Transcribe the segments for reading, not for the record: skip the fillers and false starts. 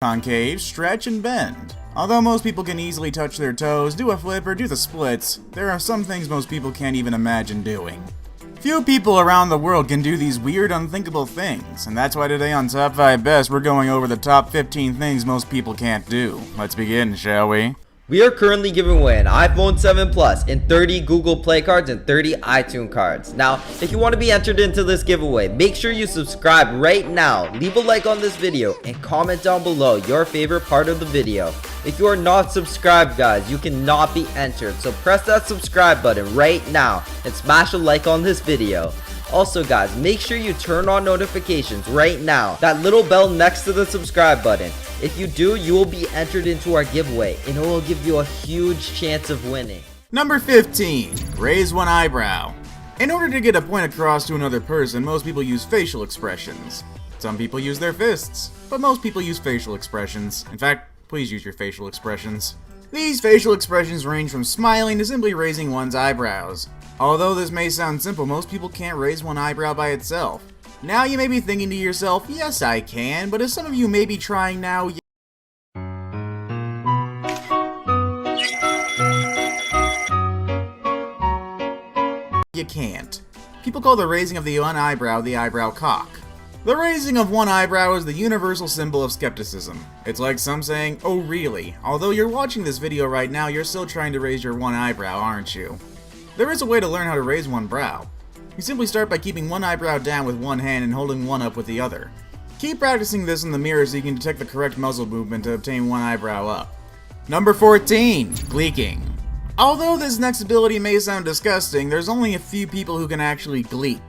Concave, stretch, and bend. Although most people can easily touch their toes, do a flip, or do the splits, there are some things most people can't even imagine doing. Few people around the world can do these weird, unthinkable things, and that's why today on Top 5 Best, we're going over the top 15 things most people can't do. Let's begin, shall we? We are currently giving away an iPhone 7 Plus and 30 Google Play cards and 30 iTunes cards. Now, if you want to be entered into this giveaway, make sure you subscribe right now, leave a like on this video, and comment down below your favorite part of the video. If you are not subscribed, guys, you cannot be entered, so press that subscribe button right now and smash a like on this video. Also, guys, make sure you turn on notifications right now, that little bell next to the subscribe button. If you do, you will be entered into our giveaway, and it will give you a huge chance of winning. Number 15. Raise one eyebrow. In order to get a point across to another person, most people use facial expressions. Some people use their fists, but most people use facial expressions. In fact, please use your facial expressions. These facial expressions range from smiling to simply raising one's eyebrows. Although this may sound simple, most people can't raise one eyebrow by itself. Now you may be thinking to yourself, yes I can, but as some of you may be trying now, you can't. People call the raising of the one eyebrow the eyebrow cock. The raising of one eyebrow is the universal symbol of skepticism. It's like some saying, oh really? Although you're watching this video right now, you're still trying to raise your one eyebrow, aren't you? There is a way to learn how to raise one brow. You simply start by keeping one eyebrow down with one hand and holding one up with the other. Keep practicing this in the mirror so you can detect the correct muzzle movement to obtain one eyebrow up. Number 14. Gleeking. Although this next ability may sound disgusting, there's only a few people who can actually gleek.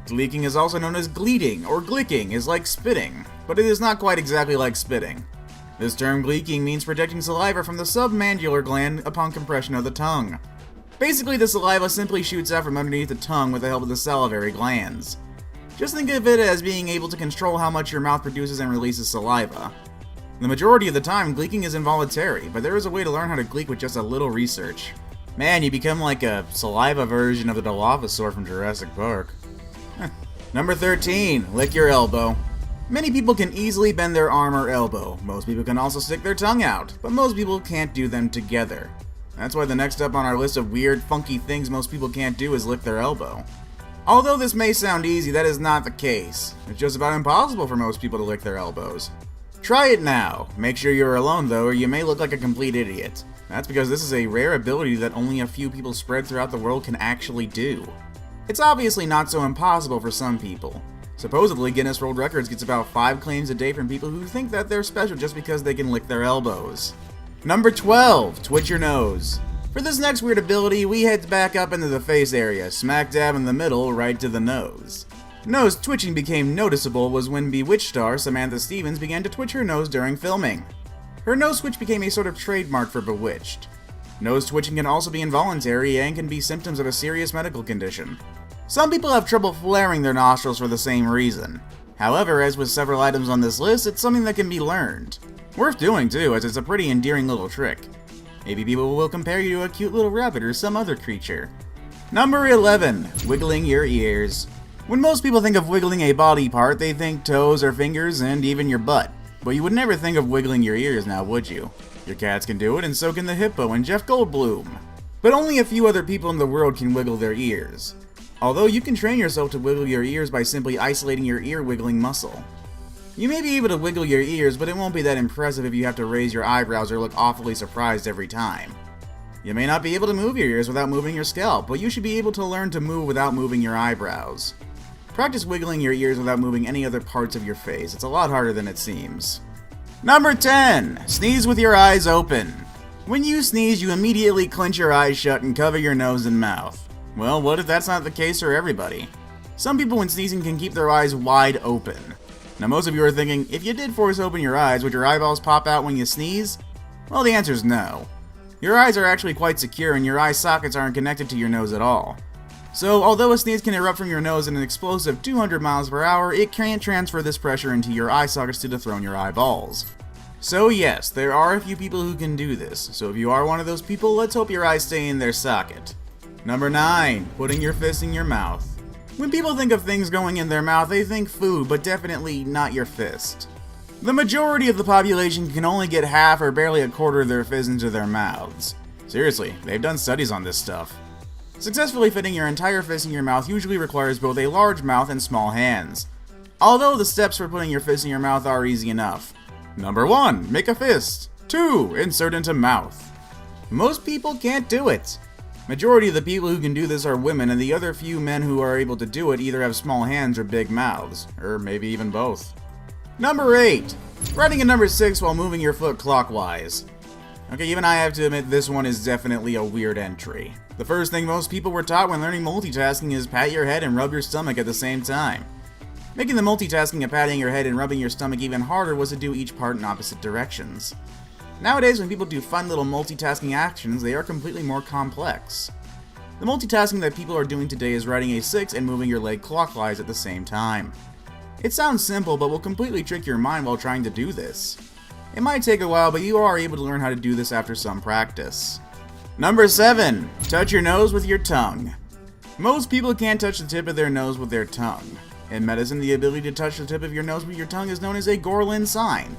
Gleeking is also known as gleeting, or glicking is like spitting, but it is not quite exactly like spitting. This term gleeking means projecting saliva from the submandibular gland upon compression of the tongue. Basically, the saliva simply shoots out from underneath the tongue with the help of the salivary glands. Just think of it as being able to control how much your mouth produces and releases saliva. The majority of the time, gleeking is involuntary, but there is a way to learn how to gleek with just a little research. Man, you become like a saliva version of the Dilophosaur from Jurassic Park. Number 13. Lick your elbow. Many people can easily bend their arm or elbow. Most people can also stick their tongue out, but most people can't do them together. That's why the next up on our list of weird, funky things most people can't do is lick their elbow. Although this may sound easy, that is not the case. It's just about impossible for most people to lick their elbows. Try it now. Make sure you're alone though, or you may look like a complete idiot. That's because this is a rare ability that only a few people spread throughout the world can actually do. It's obviously not so impossible for some people. Supposedly, Guinness World Records gets about 5 claims a day from people who think that they're special just because they can lick their elbows. Number 12. Twitch your nose. For this next weird ability, we head back up into the face area, smack dab in the middle, right to the nose. Nose twitching became noticeable was when Bewitched star Samantha Stevens began to twitch her nose during filming. Her nose twitch became a sort of trademark for Bewitched. Nose twitching can also be involuntary and can be symptoms of a serious medical condition. Some people have trouble flaring their nostrils for the same reason. However, as with several items on this list, it's something that can be learned. Worth doing too, as it's a pretty endearing little trick. Maybe people will compare you to a cute little rabbit or some other creature. Number 11. Wiggling your ears. When most people think of wiggling a body part, they think toes or fingers and even your butt. But you would never think of wiggling your ears now, would you? Your cats can do it, and so can the hippo and Jeff Goldblum. But only a few other people in the world can wiggle their ears. Although you can train yourself to wiggle your ears by simply isolating your ear wiggling muscle. You may be able to wiggle your ears, but it won't be that impressive if you have to raise your eyebrows or look awfully surprised every time. You may not be able to move your ears without moving your scalp, but you should be able to learn to move without moving your eyebrows. Practice wiggling your ears without moving any other parts of your face. It's a lot harder than it seems. Number 10. Sneeze with your eyes open. When you sneeze, you immediately clench your eyes shut and cover your nose and mouth. Well, what if that's not the case for everybody? Some people when sneezing can keep their eyes wide open. Now most of you are thinking, if you did force open your eyes, would your eyeballs pop out when you sneeze? Well, the answer is no. Your eyes are actually quite secure and your eye sockets aren't connected to your nose at all. So, although a sneeze can erupt from your nose at an explosive 200 miles per hour, it can't transfer this pressure into your eye sockets to dethrone your eyeballs. So yes, there are a few people who can do this, so if you are one of those people, let's hope your eyes stay in their socket. Number 9. Putting your fist in your mouth. When people think of things going in their mouth, they think food, but definitely not your fist. The majority of the population can only get half or barely a quarter of their fizz into their mouths. Seriously, they've done studies on this stuff. Successfully fitting your entire fist in your mouth usually requires both a large mouth and small hands. Although the steps for putting your fist in your mouth are easy enough. Number 1. Make a fist. 2. Insert into mouth. Most people can't do it. Majority of the people who can do this are women, and the other few men who are able to do it either have small hands or big mouths, or maybe even both. Number 8. Writing a number 6 while moving your foot clockwise. Okay, even I have to admit this one is definitely a weird entry. The first thing most people were taught when learning multitasking is pat your head and rub your stomach at the same time. Making the multitasking of patting your head and rubbing your stomach even harder was to do each part in opposite directions. Nowadays, when people do fun little multitasking actions, they are completely more complex. The multitasking that people are doing today is writing a 6 and moving your leg clockwise at the same time. It sounds simple, but will completely trick your mind while trying to do this. It might take a while, but you are able to learn how to do this after some practice. Number 7. Touch your nose with your tongue. Most people can't touch the tip of their nose with their tongue. In medicine, the ability to touch the tip of your nose with your tongue is known as a Gorlin sign.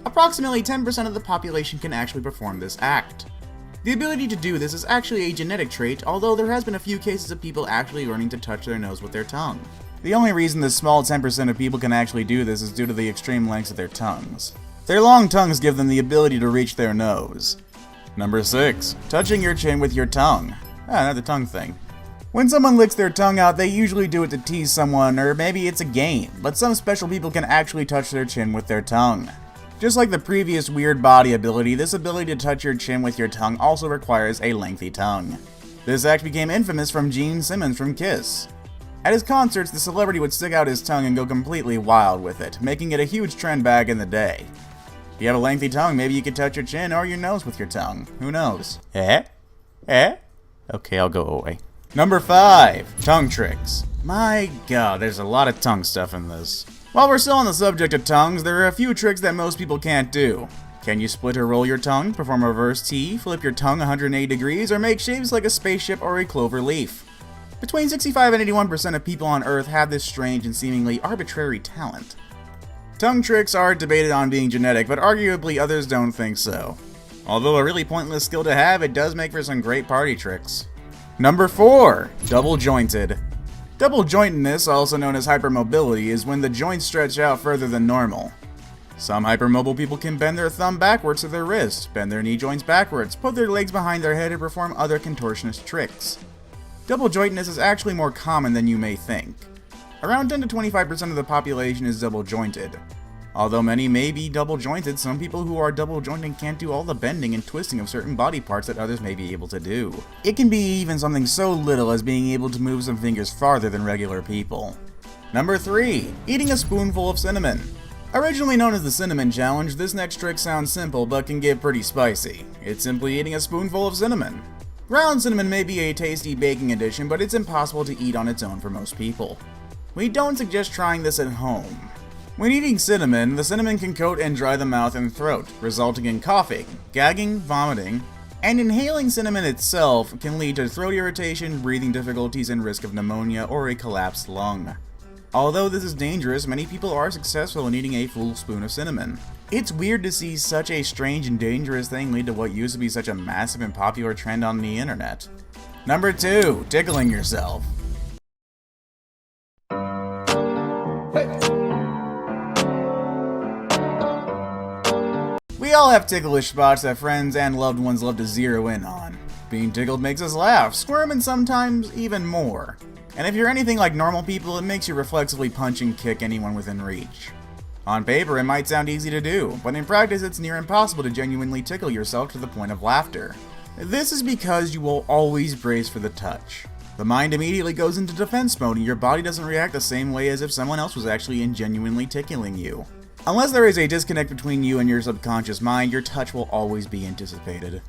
Approximately 10% of the population can actually perform this act. The ability to do this is actually a genetic trait, although there has been a few cases of people actually learning to touch their nose with their tongue. The only reason this small 10% of people can actually do this is due to the extreme lengths of their tongues. Their long tongues give them the ability to reach their nose. Number 6. Touching your chin with your tongue. Not the tongue thing. When someone licks their tongue out, they usually do it to tease someone, or maybe it's a game, but some special people can actually touch their chin with their tongue. Just like the previous weird body ability, this ability to touch your chin with your tongue also requires a lengthy tongue. This act became infamous from Gene Simmons from Kiss. At his concerts, the celebrity would stick out his tongue and go completely wild with it, making it a huge trend back in the day. If you have a lengthy tongue, maybe you could touch your chin or your nose with your tongue. Who knows? Okay, I'll go away. Number 5. Tongue tricks. My god, there's a lot of tongue stuff in this. While we're still on the subject of tongues, there are a few tricks that most people can't do. Can you split or roll your tongue, perform a reverse T, flip your tongue 180 degrees, or make shapes like a spaceship or a clover leaf? Between 65 and 81% of people on Earth have this strange and seemingly arbitrary talent. Tongue tricks are debated on being genetic, but arguably others don't think so. Although a really pointless skill to have, it does make for some great party tricks. Number 4. Double jointed. Double jointedness, also known as hypermobility, is when the joints stretch out further than normal. Some hypermobile people can bend their thumb backwards to their wrist, bend their knee joints backwards, put their legs behind their head, and perform other contortionist tricks. Double jointedness is actually more common than you may think. Around 10 to 25% of the population is double jointed. Although many may be double jointed, some people who are double jointed can't do all the bending and twisting of certain body parts that others may be able to do. It can be even something so little as being able to move some fingers farther than regular people. Number 3. Eating a spoonful of cinnamon. Originally known as the Cinnamon Challenge, this next trick sounds simple but can get pretty spicy. It's simply eating a spoonful of cinnamon. Ground cinnamon may be a tasty baking addition, but it's impossible to eat on its own for most people. We don't suggest trying this at home. When eating cinnamon, the cinnamon can coat and dry the mouth and throat, resulting in coughing, gagging, vomiting, and inhaling cinnamon itself can lead to throat irritation, breathing difficulties, and risk of pneumonia or a collapsed lung. Although this is dangerous, many people are successful in eating a full spoon of cinnamon. It's weird to see such a strange and dangerous thing lead to what used to be such a massive and popular trend on the internet. Number 2. Tickling yourself. We all have ticklish spots that friends and loved ones love to zero in on. Being tickled makes us laugh, squirm, and sometimes even more. And if you're anything like normal people, it makes you reflexively punch and kick anyone within reach. On paper, it might sound easy to do, but in practice it's near impossible to genuinely tickle yourself to the point of laughter. This is because you will always brace for the touch. The mind immediately goes into defense mode and your body doesn't react the same way as if someone else was actually genuinely tickling you. Unless there is a disconnect between you and your subconscious mind, your touch will always be anticipated.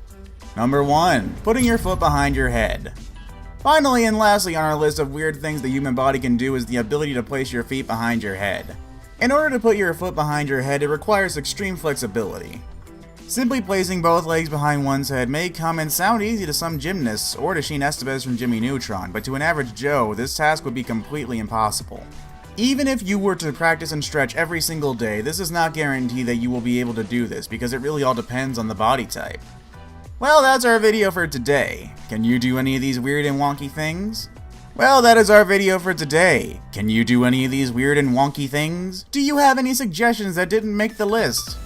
Number 1. Putting your foot behind your head. Finally and lastly on our list of weird things the human body can do is the ability to place your feet behind your head. In order to put your foot behind your head, it requires extreme flexibility. Simply placing both legs behind one's head may come and sound easy to some gymnasts or to Sheen Estevez from Jimmy Neutron, but to an average Joe, this task would be completely impossible. Even if you were to practice and stretch every single day, this does not guarantee that you will be able to do this, because it really all depends on the body type. Well, that's our video for today. Can you do any of these weird and wonky things? Well, that is our video for today. Can you do any of these weird and wonky things? Do you have any suggestions that didn't make the list?